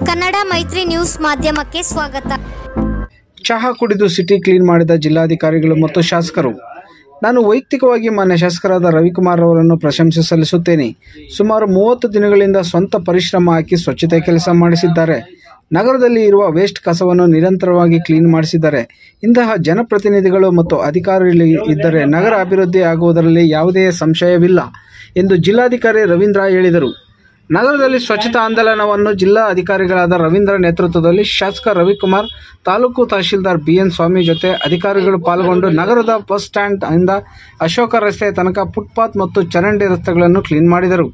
ಕನ್ನಡ ಮೈತ್ರಿ ನ್ಯೂಸ್ ಮಾಧ್ಯಮಕ್ಕೆ ಸ್ವಾಗತ. ಚಹಾ ಕುಡಿದು ಸಿಟಿ ಕ್ಲೀನ್ ಮಾಡಿದ ಜಿಲ್ಲಾಧಿಕಾರಿಗಳು ಮತ್ತು ಶಾಸಕರು. ನಾನು ವೈಯಕ್ತಿಕವಾಗಿ ಮಾನ್ಯ ಶಾಸಕರಾದ ರವಿಕುಮಾರ್ ಅವರನ್ನು ಪ್ರಶಂಸೆ ಸಲ್ಲಿಸುತ್ತೇನೆ. ಸುಮಾರು 30 ದಿನಗಳಿಂದ ಸ್ವಂತ ಪರಿಶ್ರಮ ಹಾಕಿ ಸ್ವಚ್ಛತೆ ಕೆಲಸ ಮಾಡಿಸಿದ್ದಾರೆ. ನಗರದಲ್ಲಿ ಇರುವ ವೇಸ್ಟ್ ಕಸವನ್ನು ನಿರಂತರವಾಗಿ ಕ್ಲೀನ್ ಮಾಡಿಸಿದ್ದಾರೆ. ಇಂತಹ ಜನಪ್ರತಿನಿಧಿಗಳು ಮತ್ತು ಅಧಿಕಾರಿಗಳು ಇದ್ದರೆ ನಗರ ಅಭಿವೃದ್ಧಿ ಆಗುವುದರಲ್ಲಿ ಯಾವುದೇ ಸಂಶಯವಿಲ್ಲ ಎಂದು ಜಿಲ್ಲಾಧಿಕಾರಿ ರವೀಂದ್ರ ಹೇಳಿದರು. ನಗರದಲ್ಲಿ ಸ್ವಚ್ಛತಾ ಆಂದೋಲನವನ್ನು ಜಿಲ್ಲಾ ಅಧಿಕಾರಿಗಳಾದ ರವೀಂದ್ರ ನೇತೃತ್ವದಲ್ಲಿ ಶಾಸಕ ರವಿಕುಮಾರ್, ತಾಲೂಕು ತಹಶೀಲ್ದಾರ್ ಬಿಎನ್ ಸ್ವಾಮಿ ಜೊತೆ ಅಧಿಕಾರಿಗಳು ಪಾಲ್ಗೊಂಡು ನಗರದ ಬಸ್ ಸ್ಟ್ಯಾಂಡ್ ಇಂದ ಅಶೋಕ ರಸ್ತೆ ತನಕ ಫುಟ್ಪಾತ್ ಮತ್ತು ಚರಂಡಿ ರಸ್ತೆಗಳನ್ನು ಕ್ಲೀನ್ ಮಾಡಿದರು.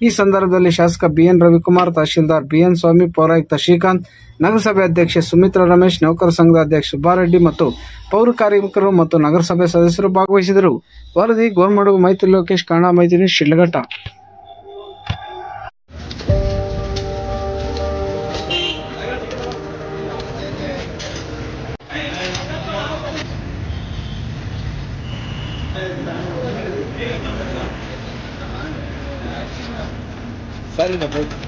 ಈ ಸಂದರ್ಭದಲ್ಲಿ ಶಾಸಕ ಬಿಎನ್ ರವಿಕುಮಾರ್, ತಹಶೀಲ್ದಾರ್ ಬಿಎನ್ ಸ್ವಾಮಿ, ಪೌರಾಯುಕ್ತ ಶ್ರೀಕಾಂತ್, ನಗರಸಭೆ ಅಧ್ಯಕ್ಷೆ ಸುಮಿತ್ರಾ ರಮೇಶ್, ನೌಕರ ಸಂಘದ ಅಧ್ಯಕ್ಷ ಸುಬ್ಬಾರೆಡ್ಡಿ ಮತ್ತು ಪೌರ ಕಾರ್ಮಿಕರು ಮತ್ತು ನಗರಸಭೆ ಸದಸ್ಯರು ಭಾಗವಹಿಸಿದರು. ವರದಿ ಗೋರ್ಮಡುಗು ಮೈತ್ರಿ ಲೋಕೇಶ್, ಕನ್ನಡ ಮೈತ್ರಿ ಶಿಡ್ಲಘಟ್ಟ. Sorry, no problem.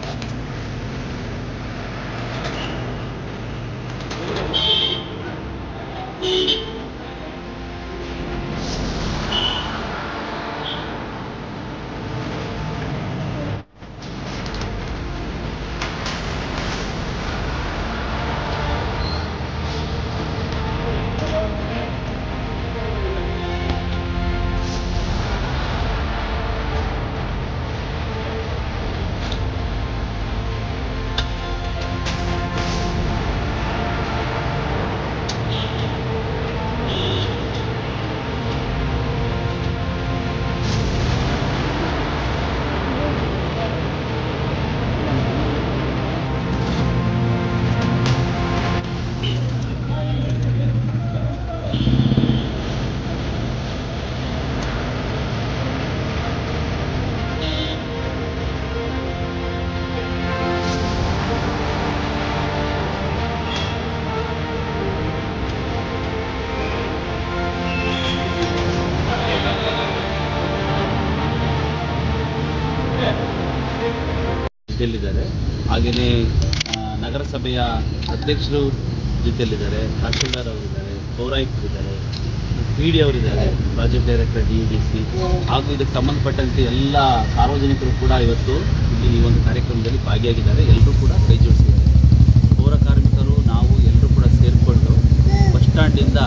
ಜೊತೆಯಲ್ಲಿದ್ದಾರೆ. ಹಾಗೆಯೇ ನಗರಸಭೆಯ ಅಧ್ಯಕ್ಷರು ಜೊತೆಯಲ್ಲಿದ್ದಾರೆ, ತಹಶೀಲ್ದಾರ್ ಅವರಿದ್ದಾರೆ, ಪೌರಾಯುಕ್ತರಿದ್ದಾರೆ, PD ಅವರಿದ್ದಾರೆ, ಪ್ರಾಜೆಕ್ಟ್ ಡೈರೆಕ್ಟರ್ DEDC ಹಾಗೂ ಇದಕ್ಕೆ ಸಂಬಂಧಪಟ್ಟಂತೆ ಎಲ್ಲ ಸಾರ್ವಜನಿಕರು ಕೂಡ ಇವತ್ತು ಇಲ್ಲಿ ಈ ಒಂದು ಕಾರ್ಯಕ್ರಮದಲ್ಲಿ ಭಾಗಿಯಾಗಿದ್ದಾರೆ. ಎಲ್ಲರೂ ಕೂಡ ಕೈ ಜೋಡಿಸಿದ್ದಾರೆ. ಪೌರ ಕಾರ್ಮಿಕರು ನಾವು ಎಲ್ಲರೂ ಕೂಡ ಸೇರಿಕೊಂಡು ಬಸ್ ಸ್ಟ್ಯಾಂಡಿಂದ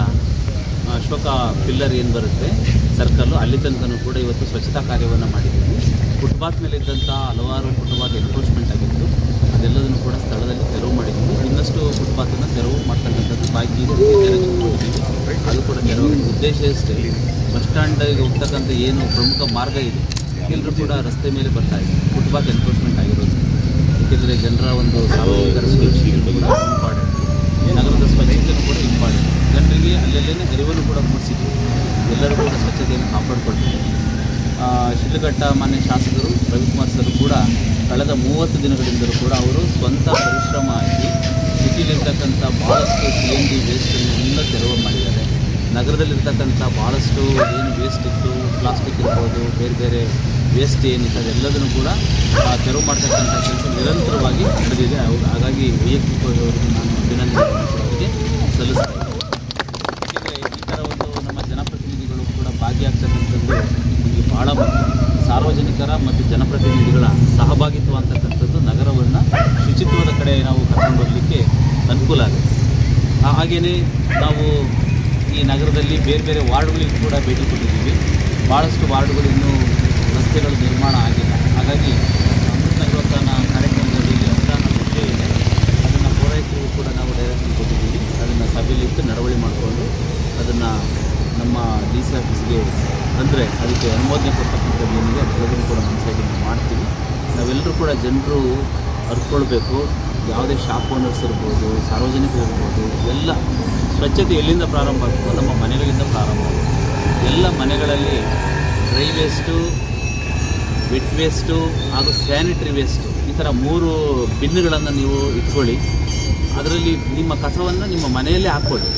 ಅಶೋಕ ಪಿಲ್ಲರ್ ಏನು ಬರುತ್ತೆ ಸರ್ಕಲ್ಲು ಅಲ್ಲಿ ತನಕನೂ ಕೂಡ ಇವತ್ತು ಸ್ವಚ್ಛತಾ ಕಾರ್ಯವನ್ನು ಮಾಡಿದ್ದೀವಿ. ಫುಟ್ಪಾತ್ ಮೇಲೆ ಇದ್ದಂಥ ಹಲವಾರು ಫುಟ್ಪಾತ್ ಎನ್ಕ್ರೋಚ್ಮೆಂಟ್ ಆಗಿತ್ತು, ಅದೆಲ್ಲದನ್ನು ಕೂಡ ಸ್ಥಳದಲ್ಲಿ ತೆರವು ಮಾಡಿದ್ದೀವಿ. ಇನ್ನಷ್ಟು ಫುಟ್ಪಾತನ್ನು ತೆರವು ಮಾಡ್ತಕ್ಕಂಥದ್ದು ಬಾಕಿ ತೆರವುಗೊಳಿದ್ದೀವಿ. ಅದು ಕೂಡ ತೆರವು ಉದ್ದೇಶ ಅಷ್ಟೇ. ಬಸ್ ಸ್ಟ್ಯಾಂಡಿಗೆ ಹೋಗ್ತಕ್ಕಂಥ ಏನು ಪ್ರಮುಖ ಮಾರ್ಗ ಇದೆ ಎಲ್ಲರೂ ಕೂಡ ರಸ್ತೆ ಮೇಲೆ ಬರ್ತಾ ಇದೆ, ಫುಟ್ಪಾತ್ ಎನ್ಕ್ರೋಚ್ಮೆಂಟ್ ಆಗಿರೋದು. ಏಕೆಂದರೆ ಜನರ ಒಂದು ಸಾರ್ವಜನಿಕರ ಸುರಕ್ಷತೆ ಕೂಡ ಇಂಪಾರ್ಟೆಂಟ್, ನಗರದ ಸ್ವಚ್ಛತೆಯೂ ಕೂಡ ಇಂಪಾರ್ಟೆಂಟ್. ಜನರಿಗೆ ಅಲ್ಲೆಲ್ಲೇ ಅರಿವನ್ನು ಕೂಡ ಮೂಡಿಸಿದ್ವಿ. ಎಲ್ಲರೂ ಕೂಡ ಸ್ವಚ್ಛತೆಯನ್ನು ಕಾಪಾಡಿಕೊಳ್ತೀವಿ. ಶಿಡ್ಲಘಟ್ಟ ಮಾನ್ಯ ಶಾಸಕರು ರವಿಕುಮಾರ್ ಸರ್ ಕೂಡ ಕಳೆದ 30 ದಿನಗಳಿಂದಲೂ ಕೂಡ ಅವರು ಸ್ವಂತ ಪರಿಶ್ರಮ ಹಾಕಿ ಸಿಟಿಲಿರ್ತಕ್ಕಂಥ ಭಾಳಷ್ಟು CNG ವೇಸ್ಟನ್ನು ಎಲ್ಲ ತೆರವು ಮಾಡಿದ್ದಾರೆ. ನಗರದಲ್ಲಿರ್ತಕ್ಕಂಥ ಭಾಳಷ್ಟು ಏನು ವೇಸ್ಟ್ ಇತ್ತು, ಪ್ಲಾಸ್ಟಿಕ್ ಇರ್ಬೋದು, ಬೇರೆ ಬೇರೆ ವೇಸ್ಟ್ ಏನಿತ್ತು ಅದೆಲ್ಲದನ್ನು ಕೂಡ ತೆರವು ಮಾಡ್ತಕ್ಕಂಥ ಕೆಲಸ ನಿರಂತರವಾಗಿ ನಡೆದಿದೆ. ಹಾಗಾಗಿ ವೈಯಕ್ತಿಕವಾಗಿ ಅವರಿಗೆ ನಾನು ಅಭಿನಂದನೆ ಸಲ್ಲಿಸ್ತಾ ಇದ್ದೀನಿ. ಏಕೆಂದರೆ ಈ ಥರ ಒಂದು ನಮ್ಮ ಜನಪ್ರತಿನಿಧಿಗಳು ಕೂಡ ಭಾಗಿಯಾಗ್ತಕ್ಕಂಥದ್ದು ನಮಗೆ ಭಾಳ ಮುಖ್ಯ. ಸಾರ್ವಜನಿಕರ ಮತ್ತು ಜನಪ್ರತಿನಿಧಿಗಳ ಸಹಭಾಗಿತ್ವ ಅಂತಕ್ಕಂಥದ್ದು ನಗರವನ್ನು ಶುಚಿತ್ವದ ಕಡೆ ನಾವು ಕರ್ಕೊಂಡು ಹೋಗಲಿಕ್ಕೆ ಅನುಕೂಲ ಆಗುತ್ತೆ. ಹಾಗೆಯೇ ನಾವು ಈ ನಗರದಲ್ಲಿ ಬೇರೆ ಬೇರೆ ವಾರ್ಡ್ಗಳಿಗೆ ಕೂಡ ಭೇಟಿ ಕೊಟ್ಟಿದ್ದೀವಿ. ಭಾಳಷ್ಟು ವಾರ್ಡ್ಗಳು ಇನ್ನೂ ರಸ್ತೆಗಳು ನಿರ್ಮಾಣ ಆಗಿಲ್ಲ. ಹಾಗಾಗಿ ಅಮೃತ ನಗರೋತ್ಥಾನ ಕಾರ್ಯಕ್ರಮದಲ್ಲಿ ಅನುದಾನ ವಿಷಯ ಇದೆ, ಅದನ್ನು ಪೌರಾಯುಕ್ತರಿಗೂ ಕೂಡ ನಾವು ಡೈರೆಕ್ಷನ್ ಕೊಟ್ಟಿದ್ದೀವಿ. ಅದನ್ನು ಸಭೆಯಲ್ಲಿಟ್ಟು ನಡವಳಿ ಮಾಡಿಕೊಂಡು ಅದನ್ನು ನಮ್ಮ DC ಆಫೀಸ್ಗೆ ಅಂದರೆ ಅದಕ್ಕೆ ಅನುಮೋದನೆ ಕೊಡ್ತಕ್ಕಂಥದ್ದು ಏನಿದೆ ಅದೆಲ್ಲದನ್ನು ಕೂಡ ಮನಸ್ಸಾಗಿ ನಾವು ಮಾಡ್ತೀವಿ. ನಾವೆಲ್ಲರೂ ಕೂಡ ಜನರು ಅರ್ಕೊಳ್ಬೇಕು. ಯಾವುದೇ ಶಾಪ್ ಓನರ್ಸ್ ಇರ್ಬೋದು, ಸಾರ್ವಜನಿಕರು ಇರ್ಬೋದು, ಎಲ್ಲ ಸ್ವಚ್ಛತೆ ಎಲ್ಲಿಂದ ಪ್ರಾರಂಭ ಆಗಬೇಕು? ನಮ್ಮ ಮನೆಗಳಿಂದ ಪ್ರಾರಂಭ ಆಗಬೇಕು. ಎಲ್ಲ ಮನೆಗಳಲ್ಲಿ ಡ್ರೈ ವೇಸ್ಟು, ವೆಟ್ ವೇಸ್ಟು ಹಾಗೂ ಸ್ಯಾನಿಟರಿ ವೇಸ್ಟು ಈ ಥರ 3 ಬಿನ್ನುಗಳನ್ನು ನೀವು ಇಟ್ಕೊಳ್ಳಿ. ಅದರಲ್ಲಿ ನಿಮ್ಮ ಕಸವನ್ನು ನಿಮ್ಮ ಮನೆಯಲ್ಲೇ ಹಾಕ್ಕೊಳ್ಳಿ.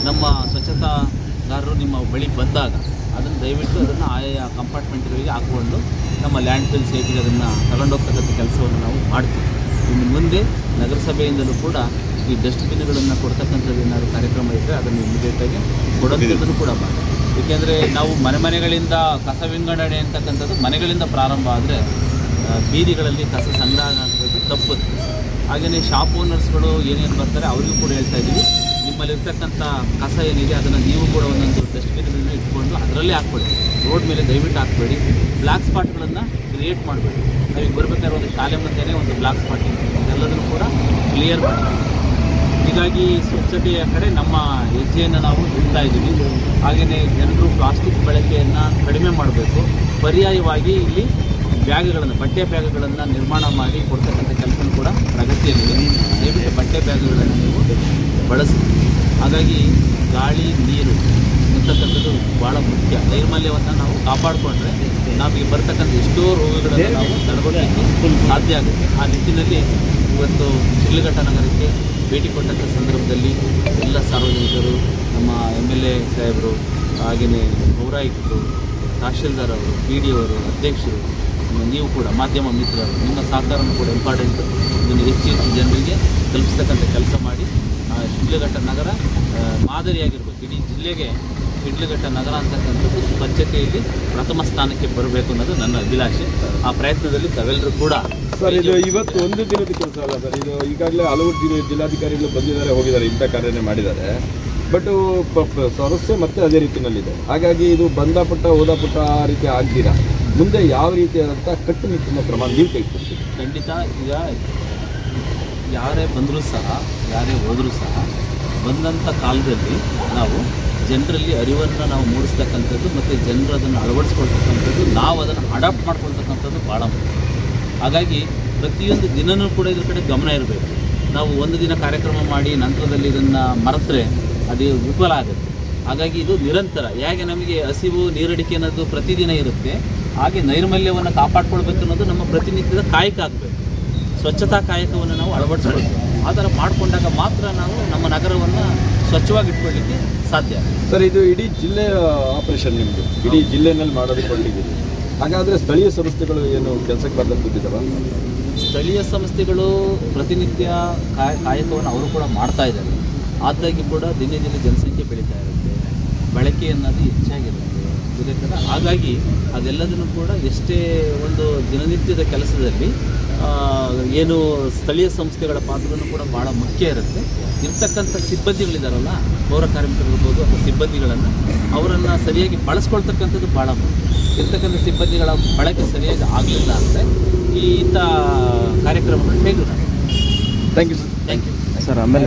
ನಮ್ಮ ಸ್ವಚ್ಛತಾಗಾರರು ನಿಮ್ಮ ಬಳಿ ಬಂದಾಗ ಅದನ್ನು ದಯವಿಟ್ಟು ಅದನ್ನು ಆಯಾ ಕಂಪಾರ್ಟ್ಮೆಂಟ್ಗಳಿಗೆ ಹಾಕ್ಕೊಂಡು ನಮ್ಮ ಲ್ಯಾಂಡ್ ಫಿಲ್ ಸೇಫ್ಟಿಗೆ ಅದನ್ನು ತಗೊಂಡೋಗ್ತಕ್ಕಂಥ ಕೆಲಸವನ್ನು ನಾವು ಮಾಡ್ತೀವಿ. ಇನ್ನು ಮುಂದೆ ನಗರಸಭೆಯಿಂದಲೂ ಕೂಡ ಈ ಡಸ್ಟ್ಬಿನ್ಗಳನ್ನು ಕೊಡ್ತಕ್ಕಂಥದ್ದು ಏನಾದರೂ ಕಾರ್ಯಕ್ರಮ ಇದ್ದರೆ ಅದನ್ನು ಇಮಿಡಿಯೇಟಾಗಿ ಕೊಡೋದನ್ನು ಕೂಡ ಮಾಡಿ. ಏಕೆಂದರೆ ನಾವು ಮನೆಗಳಿಂದ ಕಸ ವಿಂಗಡಣೆ ಅಂತಕ್ಕಂಥದ್ದು ಮನೆಗಳಿಂದ ಪ್ರಾರಂಭ ಆದರೆ ಬೀದಿಗಳಲ್ಲಿ ಕಸ ಸಂಗ್ರಹ ಆಗೋದು ತಪ್ಪುತ್ತೆ. ಹಾಗೆಯೇ ಶಾಪ್ ಓನರ್ಸ್ಗಳು ಏನೇನು ಬರ್ತಾರೆ ಅವರಿಗೂ ಕೂಡ ಹೇಳ್ತಾ ಇದ್ದೀವಿ, ನಿಮ್ಮಲ್ಲಿರ್ತಕ್ಕಂಥ ಕಸ ಏನಿದೆ ಅದನ್ನು ನೀವು ಕೂಡ ಒಂದೊಂದು ಡಸ್ಟ್ಬಿನ್ಗಳನ್ನು ಇಟ್ಕೊಂಡು ಅದರಲ್ಲೇ ಹಾಕ್ಬೇಡಿ, ರೋಡ್ ಮೇಲೆ ದಯವಿಟ್ಟು ಹಾಕಬೇಡಿ. ಬ್ಲ್ಯಾಕ್ ಸ್ಪಾಟ್ಗಳನ್ನು ಕ್ರಿಯೇಟ್ ಮಾಡಬೇಡಿ. ನಾವೀಗ ಬರಬೇಕಾದ್ರೆ ಒಂದು ಶಾಲೆ ಮುಂದೆಯೇ ಒಂದು ಬ್ಲ್ಯಾಕ್ ಸ್ಪಾಟ್ ಇದೆ, ಅದೆಲ್ಲದನ್ನು ಕೂಡ ಕ್ಲಿಯರ್ ಮಾಡಿ. ಹೀಗಾಗಿ ಸ್ವಚ್ಛತೆಯ ಕಡೆ ನಮ್ಮ ಹೆಜ್ಜೆಯನ್ನು ನಾವು ಇಡ್ತಾ ಇದ್ದೀವಿ. ಹಾಗೆಯೇ ಜನರು ಪ್ಲಾಸ್ಟಿಕ್ ಬಳಕೆಯನ್ನು ಕಡಿಮೆ ಮಾಡಬೇಕು. ಪರ್ಯಾಯವಾಗಿ ಇಲ್ಲಿ ಬ್ಯಾಗ್ಗಳನ್ನು, ಬಟ್ಟೆ ಬ್ಯಾಗ್ಗಳನ್ನು ನಿರ್ಮಾಣ ಮಾಡಿ ಕೊಡ್ತಕ್ಕಂಥ ಕೆಲಸ ಕೂಡ ಪ್ರಗತಿಯಲ್ಲಿದೆ. ದಯವಿಟ್ಟು ಬಟ್ಟೆ ಬ್ಯಾಗ್ಗಳನ್ನು ನೀವು ಬಳಸಿ. ಹಾಗಾಗಿ ಗಾಳಿ, ನೀರು ಅಂತಕ್ಕಂಥದ್ದು ಭಾಳ ಮುಖ್ಯ. ನೈರ್ಮಲ್ಯವನ್ನು ನಾವು ಕಾಪಾಡಿಕೊಂಡ್ರೆ ನಮಗೆ ಬರ್ತಕ್ಕಂಥ ಎಷ್ಟೋ ರೋಗಗಳನ್ನು ನಾವು ತಡೆಗಟ್ಟಲಿಕ್ಕೆ ಸಾಧ್ಯ ಆಗುತ್ತೆ. ಆ ನಿಟ್ಟಿನಲ್ಲಿ ಇವತ್ತು ಶಿಡ್ಲಘಟ್ಟ ನಗರಕ್ಕೆ ಭೇಟಿ ಕೊಟ್ಟಂಥ ಸಂದರ್ಭದಲ್ಲಿ ಎಲ್ಲ ಸಾರ್ವಜನಿಕರು, ನಮ್ಮ MLA ಸಾಹೇಬರು, ಹಾಗೆಯೇ ಪೌರಾಯುಕ್ತರು, ತಹಶೀಲ್ದಾರ್ ಅವರು, PD ಅವರು, ಅಧ್ಯಕ್ಷರು, ನೀವು ಕೂಡ ಮಾಧ್ಯಮ ಮಿತ್ರರು, ನಿಮ್ಮ ಸಹಕಾರನೂ ಕೂಡ ಇಂಪಾರ್ಟೆಂಟು. ಇದನ್ನು ಹೆಚ್ಚು ಜನರಿಗೆ ತಲುಪಿಸ್ತಕ್ಕಂಥ ಕೆಲಸ ಮಾಡಿ ಶಿಡ್ಲಘಟ್ಟ ನಗರ ಮಾದರಿಯಾಗಿರ್ಬೇಕು. ಇಡೀ ಜಿಲ್ಲೆಗೆ ಶಿಡ್ಲಘಟ್ಟ ನಗರ ಅಂತಕ್ಕಂಥದ್ದು ಸ್ವಚ್ಛತೆಯಲ್ಲಿ ಪ್ರಥಮ ಸ್ಥಾನಕ್ಕೆ ಬರಬೇಕು ಅನ್ನೋದು ನನ್ನ ಅಭಿಲಾಷೆ. ಆ ಪ್ರಯತ್ನದಲ್ಲಿ ತಾವೆಲ್ಲರೂ ಕೂಡ. ಸರ್, ಇದು ಇವತ್ತು ಒಂದು ದಿನದ ಕೆಲಸ ಅಲ್ಲ ಸರ್, ಇದು ಈಗಾಗಲೇ ಹಲವು ಜಿಲ್ಲಾಧಿಕಾರಿಗಳು ಬಂದಿದ್ದಾರೆ, ಹೋಗಿದ್ದಾರೆ, ಇಂಥ ಕಾರ್ಯನೇ ಮಾಡಿದ್ದಾರೆ. ಬಟ್ ಸಮಸ್ಯೆ ಮತ್ತೆ ಅದೇ ರೀತಿಯಲ್ಲಿದೆ. ಹಾಗಾಗಿ ಇದು ಬಂದಪಟ್ಟ ಹೋದಪಟ್ಟ ಆ ರೀತಿ ಆಗ್ದಿರಾ ಮುಂದೆ ಯಾವ ರೀತಿಯಾದಂಥ ಕಟ್ಟುನಿಟ್ಟಿನ ಕ್ರಮ ನೀವು ಕೈಗೊಳ್ತೀವಿ? ಖಂಡಿತ. ಈಗ ಯಾರೇ ಬಂದರೂ ಸಹ, ಯಾರೇ ಹೋದರೂ ಸಹ, ಬಂದಂಥ ಕಾಲದಲ್ಲಿ ನಾವು ಜನರಲ್ಲಿ ಅರಿವನ್ನು ನಾವು ಮೂಡಿಸ್ತಕ್ಕಂಥದ್ದು ಮತ್ತು ಜನರು ಅದನ್ನು ಅಳವಡಿಸ್ಕೊಳ್ತಕ್ಕಂಥದ್ದು, ನಾವು ಅದನ್ನು ಅಡಾಪ್ಟ್ ಮಾಡ್ಕೊಳ್ತಕ್ಕಂಥದ್ದು ಭಾಳ ಮುಖ್ಯ. ಹಾಗಾಗಿ ಪ್ರತಿಯೊಂದು ದಿನವೂ ಕೂಡ ಇದ್ರ ಕಡೆ ಗಮನ ಇರಬೇಕು. ನಾವು ಒಂದು ದಿನ ಕಾರ್ಯಕ್ರಮ ಮಾಡಿ ನಂತರದಲ್ಲಿ ಇದನ್ನು ಮರೆತರೆ ಅದು ವಿಫಲ ಆಗುತ್ತೆ. ಹಾಗಾಗಿ ಇದು ನಿರಂತರ. ಹೇಗೆ ನಮಗೆ ಹಸಿವು, ನೀರಡಿಕೆ ಅನ್ನೋದು ಪ್ರತಿದಿನ ಇರುತ್ತೆ, ಹಾಗೆ ನೈರ್ಮಲ್ಯವನ್ನು ಕಾಪಾಡ್ಕೊಳ್ಬೇಕು ಅನ್ನೋದು ನಮ್ಮ ಪ್ರತಿನಿತ್ಯದ ಕಾಯಕ ಆಗಬೇಕು. ಸ್ವಚ್ಛತಾ ಕಾಯಕವನ್ನು ನಾವು ಅಳವಡಿಸ್ಕೊಳ್ಬೇಕು. ಆ ಥರ ಮಾಡಿಕೊಂಡಾಗ ಮಾತ್ರ ನಾವು ನಮ್ಮ ನಗರವನ್ನು ಸ್ವಚ್ಛವಾಗಿ ಇಟ್ಕೊಳ್ಳಿಕ್ಕೆ ಸಾಧ್ಯ. ಸರ್, ಇದು ಇಡೀ ಜಿಲ್ಲೆಯ ಆಪರೇಷನ್ ನಿಮ್ಮದು, ಇಡೀ ಜಿಲ್ಲೆನಲ್ಲಿ ಮಾಡೋದಕ್ಕೆ ಹೊರಟಿದ್ದೀರಿ. ಹಾಗಾದರೆ ಸ್ಥಳೀಯ ಸಂಸ್ಥೆಗಳು ಏನು ಕೆಲಸಕ್ಕೆ ಬರ್ದಂತಿದ್ದಾವ? ಸ್ಥಳೀಯ ಸಂಸ್ಥೆಗಳು ಪ್ರತಿನಿತ್ಯ ಕಾಯಕವನ್ನು ಅವರು ಕೂಡ ಮಾಡ್ತಾ ಇದ್ದಾರೆ. ಆದಾಗಿ ಕೂಡ ದಿನೇ ದಿನೇ ಜನಸಂಖ್ಯೆ ಬೆಳೀತಾ ಇರುತ್ತೆ, ಬಳಕೆ ಅನ್ನೋದು ಹೆಚ್ಚಾಗಿರುತ್ತೆ. ಹಾಗಾಗಿ ಅದೆಲ್ಲದನ್ನು ಕೂಡ ಎಷ್ಟೇ ಒಂದು ದಿನನಿತ್ಯದ ಕೆಲಸದಲ್ಲಿ ಏನು ಸ್ಥಳೀಯ ಸಂಸ್ಥೆಗಳ ಪಾತ್ರನೂ ಕೂಡ ಭಾಳ ಮುಖ್ಯ ಇರುತ್ತೆ. ಇರ್ತಕ್ಕಂಥ ಸಿಬ್ಬಂದಿಗಳಿದಾರಲ್ಲ, ಪೌರ ಕಾರ್ಮಿಕರಿರ್ಬೋದು ಅಥವಾ ಸಿಬ್ಬಂದಿಗಳನ್ನು, ಅವರನ್ನು ಸರಿಯಾಗಿ ಬಳಸ್ಕೊಳ್ತಕ್ಕಂಥದ್ದು ಭಾಳ ಮುಖ್ಯ. ಇರ್ತಕ್ಕಂಥ ಸಿಬ್ಬಂದಿಗಳ ಬಳಕೆ ಸರಿಯಾಗಿ ಆಗಲಿಲ್ಲ ಅಂದರೆ ಇಂಥ ಕಾರ್ಯಕ್ರಮಗಳು ಫೇಲ್ಯೂರ್ ಆಗುತ್ತೆ. Thank you sir. Thank you sir. ಆಮೇಲೆ